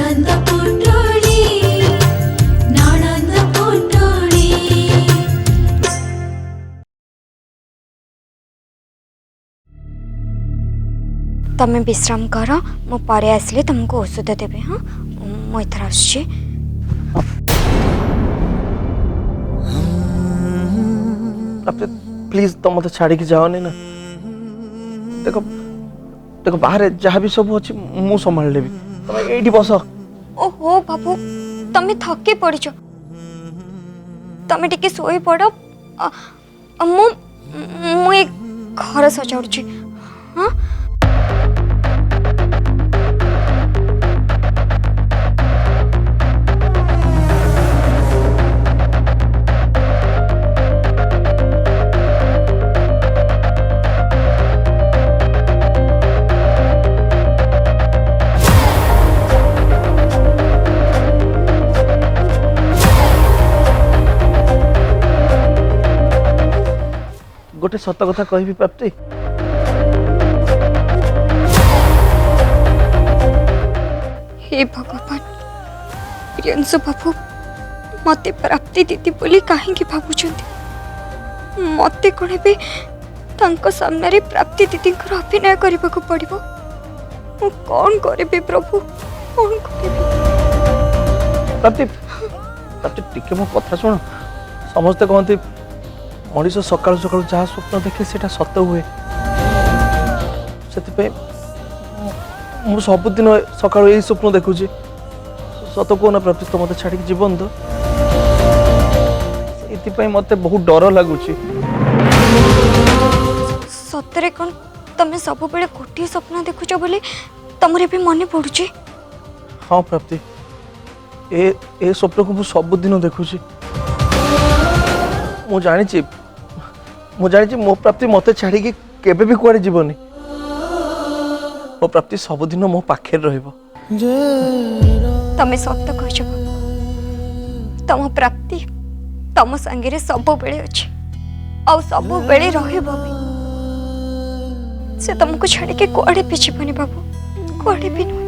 ननंद पुटोली ननंद पुटोली। तमें विश्राम कर मु परे आसले तुमको औषध देबे। हाँ मु इधर आसुची। प्लीज तुम मत छाड़ी के जाओ ना। देखो देखो बाहर जहाँ भी सब अच्छी मु संभाल लेबी तुम एठी बस। ओहो बाबू तमें थकी पड़छ तमें टिके सोई पड़। मु मु एक घर सजाउछि। हाँ गोटे सत कथा कहबी प्राप्ति। हे भगवान प्रियंशु बाबू मते प्राप्ति दीदी बोली कहीं भावुंट मते कौन भी सामने रे प्राप्ति दीदी अभिनय करने को पड़ो। मु कौन करी प्रभु कौन करी। प्राप्ति प्राप्ति टिके मो कथा सुन। समस्ते कहते मनीष सकाल सकाल जहाँ स्वप्न देखे सेटा सत हुए। से मु सबुदिन सकाल यही स्वप्न देखुची। सत को ना प्राप्ति तो मत छाड़ी जीवन तो ये मत बहुत डर लगुच। सतरे कौन तमें सब बेले गोटे स्वप्न देखुच बोली तुमरे भी मन पड़ुची। हाँ प्राप्ति ए स्वप्न को मु सबुदिन देखुची। मु जानी मो प्राप्ति मत छाड़ी केबे भी कुआड़े जीवनी। मो प्राप्ति सबुदिन मो पाखे रहिबो। तमें सत कह तम प्राप्ति तम संगे सब बेले अच्छी आ सब बेले रहिबो भी। से तुमको छाड़ी के कुआड़े भी जीवनी बाबू कुआड़े भी नुह।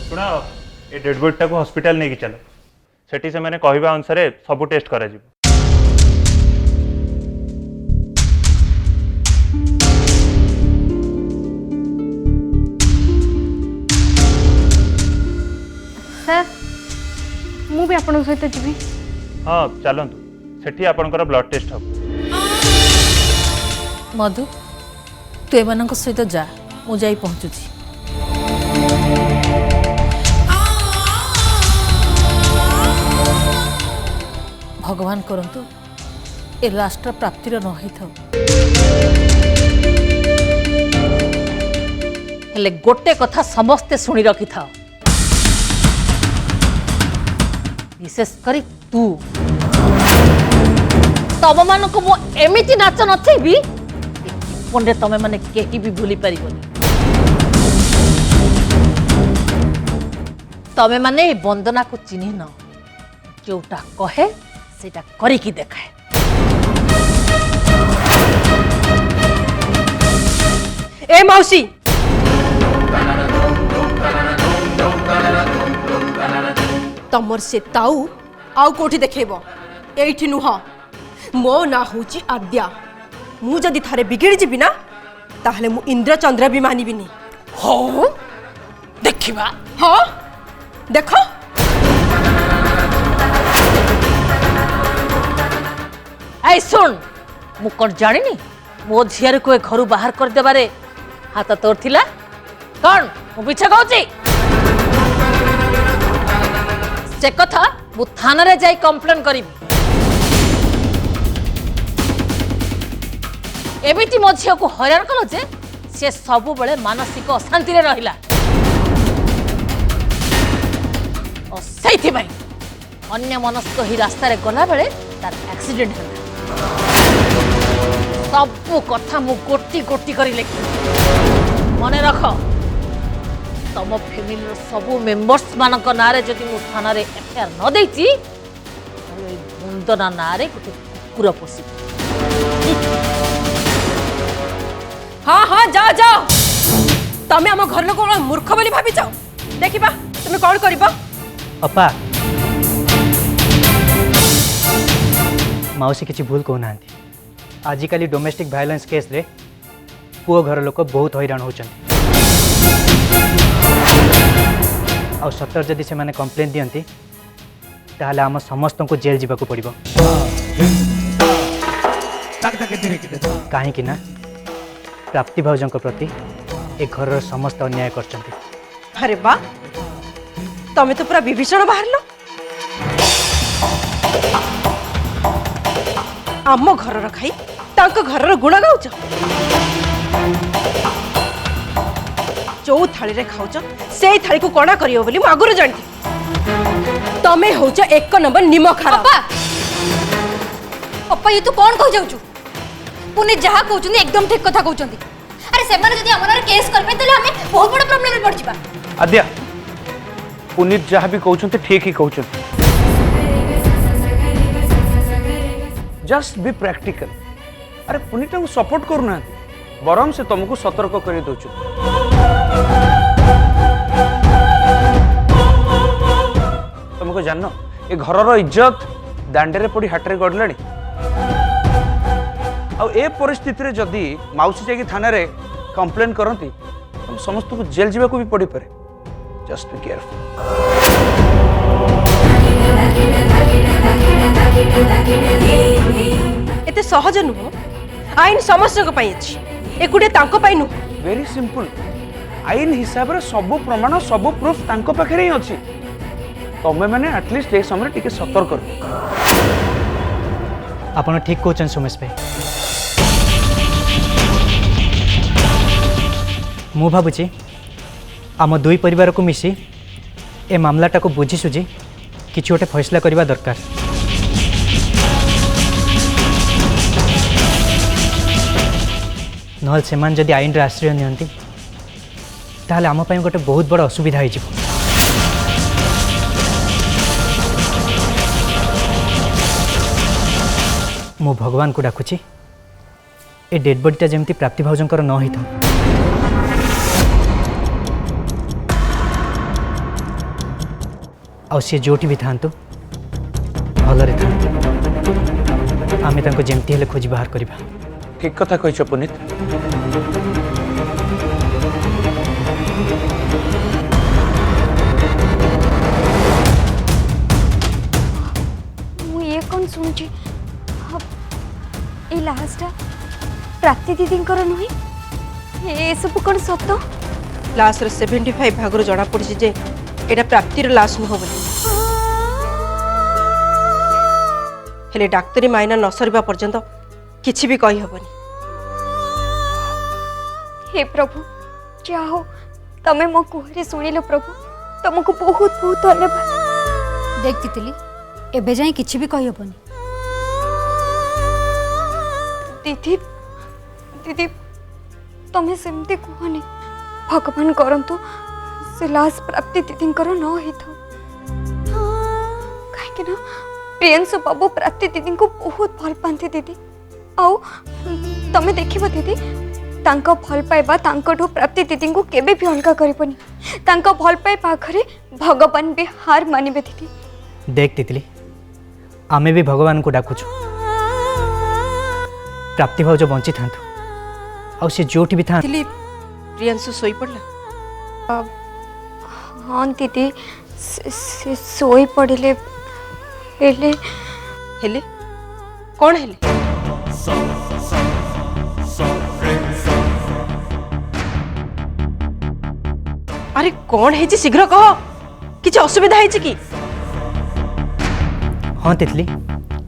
शुण ए डेड बॉडी टाको हॉस्पिटल नहीं चलो सेठी से मैंने कहवा अनुसार सब टेस्ट करा जिवो। सर मु भी आपन सहित जीवी। हाँ चलतु सेठी आपनकर ब्लड टेस्ट हम। मधु तू एमान सहित जा मु जाई पहुँचुची। भगवान करंतु ए लास्ट प्राप्तिर न होइथाउ। हेले गोटे कथा समस्ते सुनी रखी था विशेष करी तू तम मान को मो एमिति नाच नचेबी जीवन तमे माने केही भी भूली पारिबनी। तमे माने वंदना को चिन्ह न जोटा कहे सेटा करी की देखाए। ए मौसी तमर से ताऊ आउ कोठी देखेब एठी नुह। मो ना होची आद्या। मु जदि थारे बिगड़ी जीबी ना ताहले मु इंद्र चंद्र भी मानिबिनी। हो देखिबा। हाँ देखो ऐ सुन मु कौन जानी मो झियार को घर बाहर कर देबारे हाथ तोर थिला कौन मु पीछे कहूची से कथा मु थाना रे जाई कंप्लेन करिबी। एमिति मो झिया को हैरान कलो जे से सब बेले मानसिक अशांति रे रहिला और सेथि भाई अन्य मनस्क ही रास्ता रे गला बेले तार एक्सीडेंट होला। सबू कथा मु गोटी गोटी करी लिखी मन रख। तम फैमिली सबू मेंबर्स मान नारे जदि मु थाना रे एफआईआर न देती वंदना नारे गोटे कुकुर पोषी हाँ जा जा तमे आम घर लोक मूर्ख बोली भाविच देखिबा तुम कौन करबा अपा माउसी किसी भूल कहना आजिकल डोमेस्टिक भायोलेंस केस रे पुओ घर लोक बहुत हैरान होचंती आ सतर जदि से माने कंप्लेन दियंती ताहले आम समस्त को जेल जीवाकू पड़िबो कहीं ना प्राप्ति भाउजों प्रति ए घर समस्त अन्याय करचंती अरे बा तमे तो पूरा विभीषण बाहरलो आम घर खाई तांको घर गुण गाउच जो थाली रे खाउच से थाली को कणा करियो बोली मु आगुरु जानती तमे होच एक नंबर निमक खराब अप्पा अप्पा ये तू कौन कह जाउछु पुनी जहा कहउछन एकदम ठीक कथा कहउछन अरे से माने जदी हमर केस करबे तले हमें बहुत बड़ा प्रॉब्लम में पड़ जिबा आद्या पुनीत जहाँ भी कहते ठीक ही कहते जस्ट बी प्रैक्टिकल अरे पुनीत को सपोर्ट करूना बरम से तुमको सतर्क कर दौच तुमको जान ये घर इज्जत दांडे पड़ी हाटे गड़े ए परिस्थिति रे जदि माउसी जाकि थाना रे कंप्लेन करती तुम समस्त को जेल जावाक भी पड़ पारे जस्ट बी केयरफुल एते सहज नुह आईन समस्त को पाई अछि एकुटे तांको पाई नुह वेरी सिंपल आईन हिसाब रे सब प्रमाण सब प्रूफ तांको पाखरे ही अछि तमे माने एटलीस्ट ए समय टिके सतर्क कर आपण ठीक कहचन सुमेश भाई मु भाबुची आम दुई परिवार को मिसी ए मामलाटा को बुझी सुझी किसी गोटे फैसला करवा दरकार नहल सेमान जदि आईन रे आश्रय नियंती ताहले आम पई गोटे बहुत बड़ असुविधा हो जिवो मु भगवान को डाकुची ए डेड बॉडीटा जेमती प्राप्ति भाउजंकर न होइथा आउ सी जोटी भी था भलरे था आमे तांको जेमती हेले खोजी बाहर करिबा ठीक कथा कहिछ पुनीत मु ये कौन सुनुची ए लास्टा प्राप्ति दीदींकर नुही ए सब कौन सत लास्ट रे 75 भागरो जणा पड़छि जे एटा प्राप्तिर लाश नुह बोली हेले डाक्तरी मायना न सरिबा पर्यंत किछि भी कहि हबनी हे प्रभु चाहो तमे मो कुहरे सुनिलो प्रभु तुमको बहुत बहुत धन्यवाद देख तितली एबे जाई किछि भी कहि हबनी दीदी दीदी तमे सेमती कहनी भगवान करंतु से लाश प्राप्ति दीदींकर न होइथो कहीं ना प्रियंशु बाबू प्राप्ति दीदी को बहुत भल पाते दीदी आउ तमे देखिबो दीदी तांको भल पाइबा तांकोठो प्राप्ति दीदी को केबे भी अलगा करिबनी तांको भल पाइ पाखरे भगवान भी हार मानिबे दीदी देख तितली आमे भी भगवान को डाकुछु प्राप्ति भाउज बंची थांतु आउ से जोटी भी था तिली प्रियंशु सोई पड़ला हाँ दीदी से सोई पड़े हेले हेले कौन हेले अरे कौन है जी शीघ्र कह किछ असुविधा है कि हाँ तितली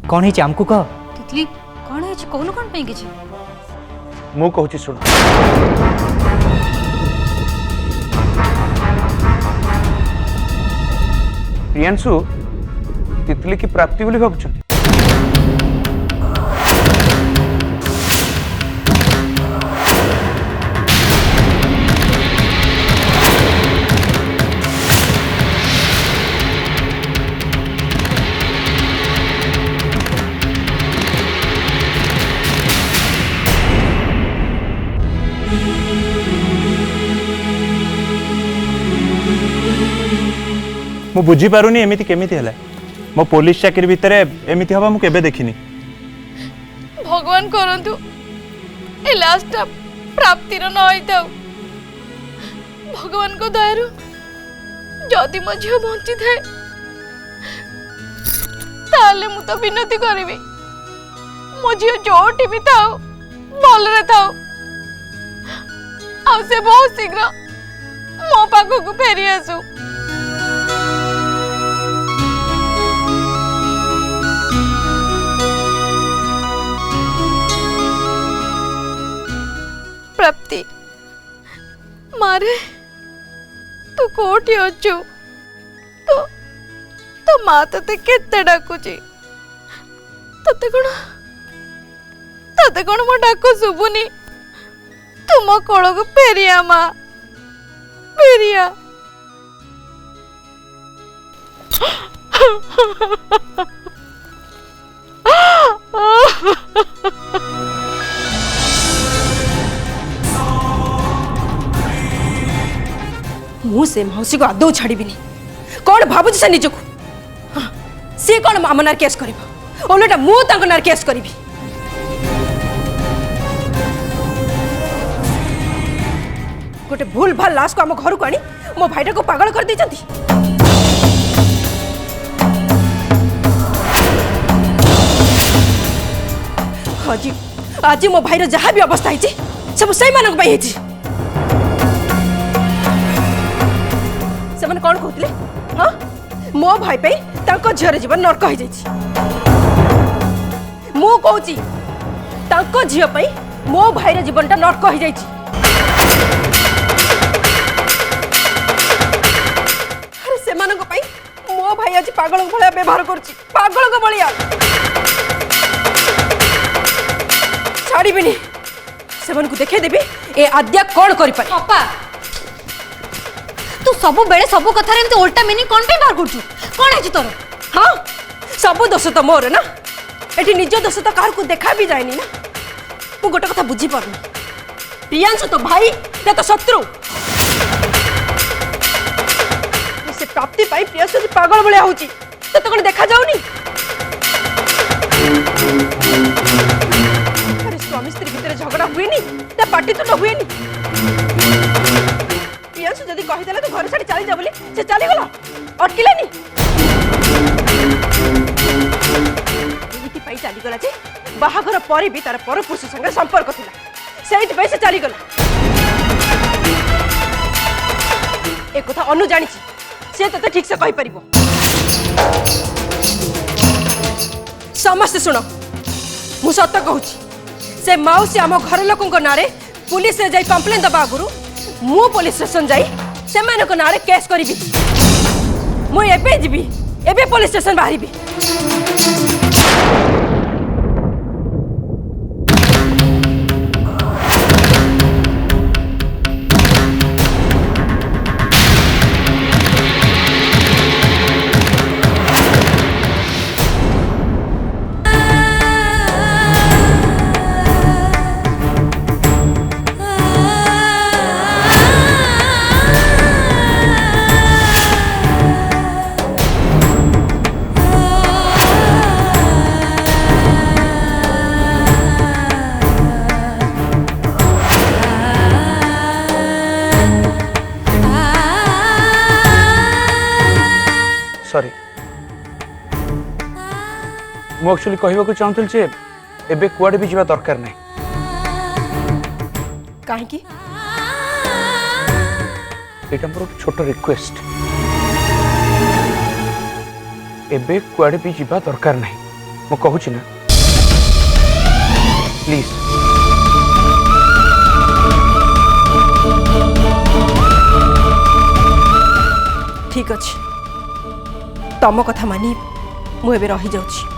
कौन है आमको कह तितली कौन है कौन कौन पे किछि मु कहूची सुन प्रियांशु तितली की प्राप्ति बोली भाबुछन मु बुझी पारुनी एमिति केमिति हला मो पुलिस चाकरी भितरे एमिति हवा मु केबे देखिनी भगवान करंतु ए लास्ट प्राप्तिर न होइताउ भगवान को दयारु जदि मो झियो बंची थाए ताले मु तो विनती करबी मो झियो जोटी भी थाओ भलरे थाओ आ से बहुत शीघ्र मो पाखो को फेरी आसु प्राप्ति मारे तू कोठी अच्छु तो तो माँ ते केते डाकुची तते कौन मो डाको सुबुनी तू मो कोल को फेरिया माँ फेरिया मु से मौसी को आदौ छाड़बी कौन भावुची से निजक सी कौन आम नार केस कर ओलटा मु नार केस करी गोटे भूल भाल लाश को आम घर को आनी मो भाईटा को पागल कर देती आज आज मो भाईर जहाँ भी अवस्था है सब से सेमाने कौन कहते हाँ मो भाई पे तांको झीर जीवन नरक हो जाइए मु कहूची तांको झील पे मो भाईर जीवनटा नरक हो जाइए अरे सेमानक पई मो भाई आज पागल भलिया व्यवहार करछि पागल भलिया छाड़बी सेमान को देखे देबी ए आद्या कौन करि पारे अपा तू सब बेले सब कथा रे उल्टा मीनिंग कौन पे बाहर करछु कौन है तोर हाँ सब दोष तो मोर ना एठी निज दोष तो काहर को देखा भी जाएनी ना मु गोटे कथा बुझी पारुनी प्रियांशु तो भाई ना तो शत्रु से प्राप्ति पाई प्रियांशु जी पागल भलिया होची तो कौन देखा जाउनी अरे स्वामी स्त्री भीतर झगड़ा हुएनी ता पार्टी तो न हुएनी प्रियांशु जदि कहि देला तो घर छाड़ी चली जा बोली से चली गला अटकिलानी एमिति पाई चली गला जे बाहाघर पर भी तार पर पुरुष संगे संपर्क थिला सेइट पे से चली गला एक कथा अनु जानि से तते ठीक से कहि परिबो समस्त सुनो मु सत्य कहूची से माउसी आम घर लोक नारे पुलिस रे जाई कंप्लेन दबा आगुरु मु पुलिस स्टेशन जाई से मानक नारे केस करिबी मु एबे जिबी एबे पुलिस स्टेशन बाहरिबी सॉरी मु एक्चुअली कहबा को चाहूतल जे एबे कुआडे भी जीवा दरकार नै काहे की एटा मोर छोट रिक्वेस्ट एबे कुआडे भी जीवा दरकार नै मु कहूची ना प्लीज ठीक अछि तम कथा मानी मु एबे रही जाउची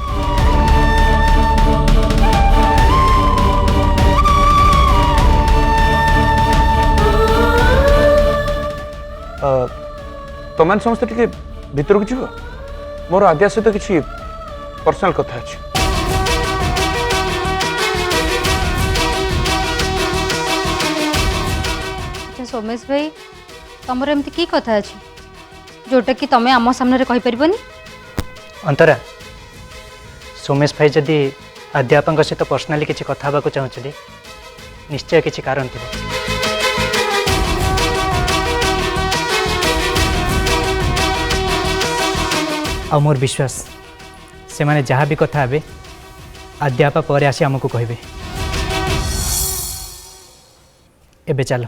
तमान समस्त टिके भीतर को जीव मोर आद्या सहित किसी पर्सनल कथा अछि सोमेश भाई तुमर एमती की कथा अछि जोटा कि तमें आम सामने कहि परिबनी। अंतरा सोमेश भाई जदि अध्यापक सहित पर्सनाली किसी कथा हाँक चाहते निश्चय किसी कारण थी। आ मोर विश्वास से माने जहाँ भी कथा हे अध्यापा पर आसी आमको कहे। एबे चलो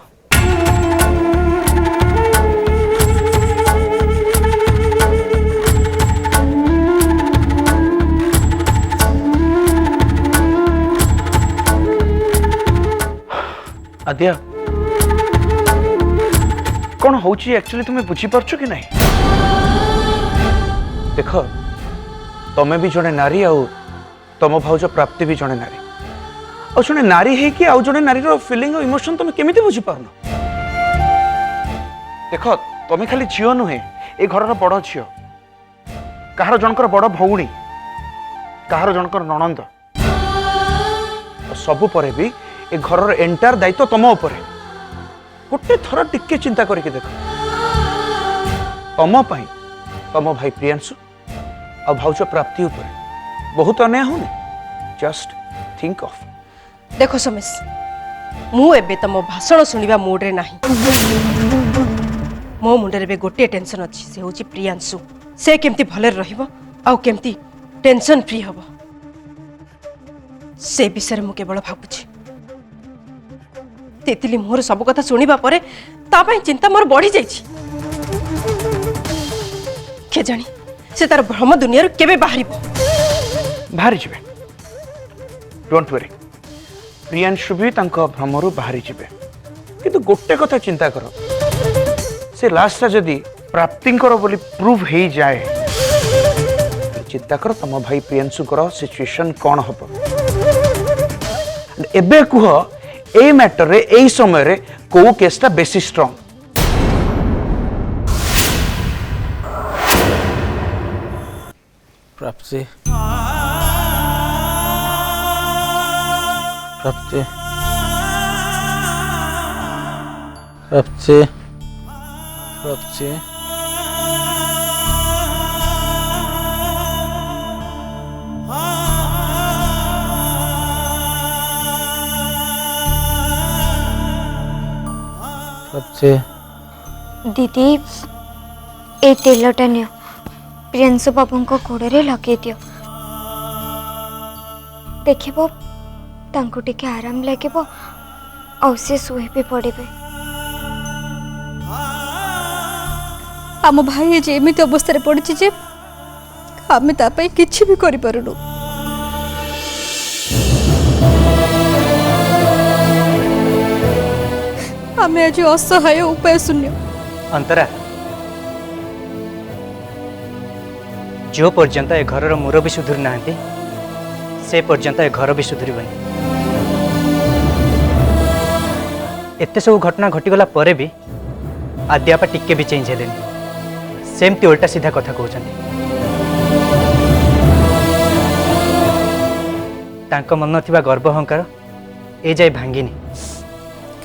आद्या कौन होची एक्चुअली तुम्हें बुझी पारछ कि नहीं? देख तमें भी जड़े नारी आउ तम भाउज प्राप्ति भी जड़े नारी और जड़े नारी है कि आउ जड़े नारी फिलिंग और इमोशन तुम केमिति बुझी पारन? देख तमें खाली झील नुहे ए घर बड़ झील कहार जनकर बड़ भौणी कहार जनकर ननंद सबु परे भी ए घर एंटायर दायित्व तुम उपरे गोटे थर टिके चिंता करके देख तुम पाई तुम भाई प्रियांशु आ भाउज प्राप्ति उपरे बहुत अन्याय होने। Just think of. देखो सोमेश मु एबे तम भाषण सुनिबा मूड रे नाही। मो मुंडे रे गोटे टेंशन अछि से होची प्रियांशु से केमती भले रहिबो आ केमती टेंशन फ्री हबो से विषय मु केवल भाबुछि। तेतली मोर सब कथा सुनिबा परे ता पई चिंता मोर बढ़ी जाइछि। के जानी से तार भ्रम दुनिया रे केबे बाहरिबो। बाहरी जिबे डोंट वरी प्रियांशु भी तांको भ्रमरु बाहरी जिबे किंतु गोटे कथा चिंता करो से लास्ट जदि प्राप्ति करो बोली प्रूव हे जाए चिंता करो तम भाई प्रियांशु करो सिचुएशन कौन हबो। एबे कुह ए मैटर रे ए समय रे को केसटा बेसी स्ट्रांग? प्राप्ति प्राप्ति प्राप्ति प्राप्ति दीदी ए तेलटा नियो प्रियांशु बाबू को गोड़े लगे दियो देखिबो तांको टिके आराम लागिबो आ से सोई भी पड़िबे। आम भाई जे एमिति अवस्था पड़ी जे आम तापाई किछि भी करि पारुनु। आम आज असहाय उपाय शून्य। अंतरा जो पर्यंत ए घर मुरबी सुधुरी ना से पर्यंत ए घर भी सुधरबनी। एते सब घटना घटीगला परे भी आद्यापा टिके भी चेंज हेलेनी सेमती उल्टा सीधा कथा कहउछन्ती। तांको मन थिबा गर्व अहंकार ए जाय भांगिनी।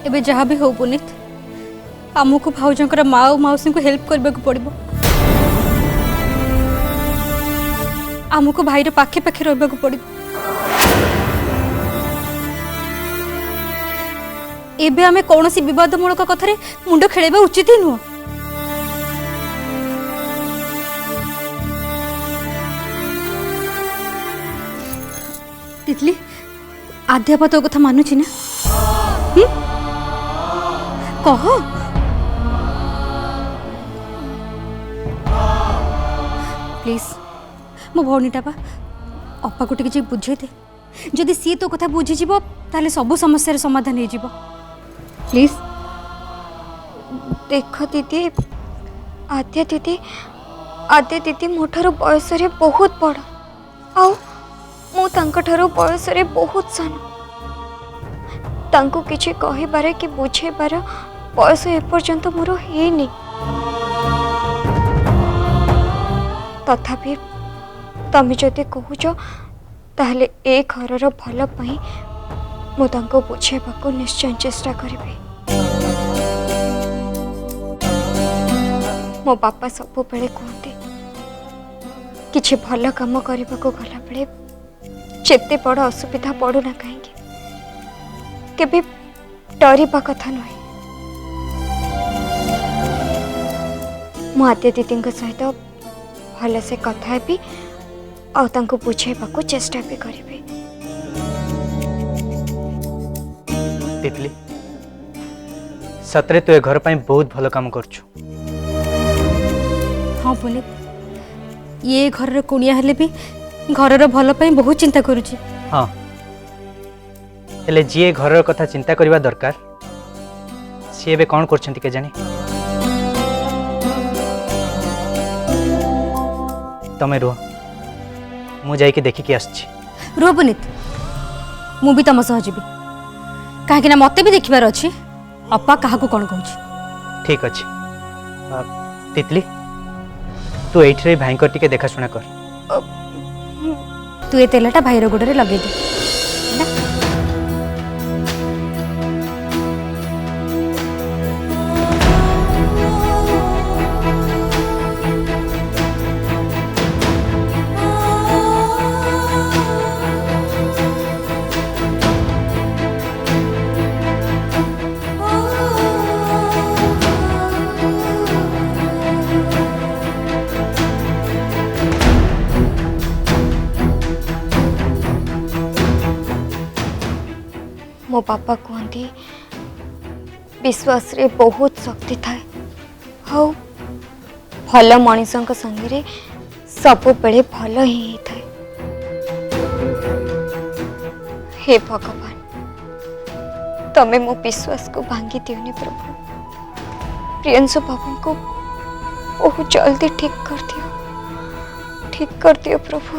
एबे जहाँ भी हो पुनीत आमको भाउजंकर माँ और मौसी को हेल्प करबा को पड़िबो। आमको भाईर पाखे पाखे रहबा को पड़िबो। एबे आमे कौनसी विवादमूलक कथारे मुंड खेलेबा उचित ही नुह। तितली आध्यापा तो कथा मानुची ना? कह प्लीज मो भौनीटा बा अपा को टिके बुझे दे जदि सी तो कथा बुझी जीवो ताले सब समस्या समाधान हो जीवो प्लीज। देख दीदी आद्या दीदी मोठार बयस रे बहुत बड़ आउ मु तांकठारो बयस रे बहुत सान तांको किछि कहिबारे कि बुझेबार बयस एपर्यंत मोर हेनी तथापि तमे जदि कहूच ताहले ए घरर भल पई मु तांको बुझेबाको निश्चय चेष्टा करिबे। मो बापा सब बेले कहते किछि भल काम करने को गला बेले जेते बड़ असुविधा पड़ूना कहीं केबे डरवा कथा नुहे। मु आद्या दीदी सहित भल से कथा भी आउ बुझेबा चेष्टा भी करी। तितली सतरे तू ए घर पर बहुत भल काम करछु। हाँ बोले ये घर कुणिया हेले भी घर भल पाई बहुत चिंता करुची। हाँ हेले जी घर कथा चिंता करवा दरकार सी एबे कौन करछंती के जानी। तमे रुह मु जाई के देखी के आछी। रुह पुनीत मु भी तम सह जीवी कहीं मते भी देखिबार अच्छी अपा क्या कौन कहूँ। ठीक अच्छे तितली तू ये भाई टे देखाशुना कर। तू ये तेलटा भाईर गोड़े लगे दे। मो बापा कहती विश्वास रे बहुत शक्ति थाए हाँ भल मनीषों संगे सब बेले भल ही थाए। हे भगवान तमे मो विश्वास को भांगी दियोनी प्रभु। प्रियंशु बाबू को बहुत जल्दी ठीक कर दियो प्रभु।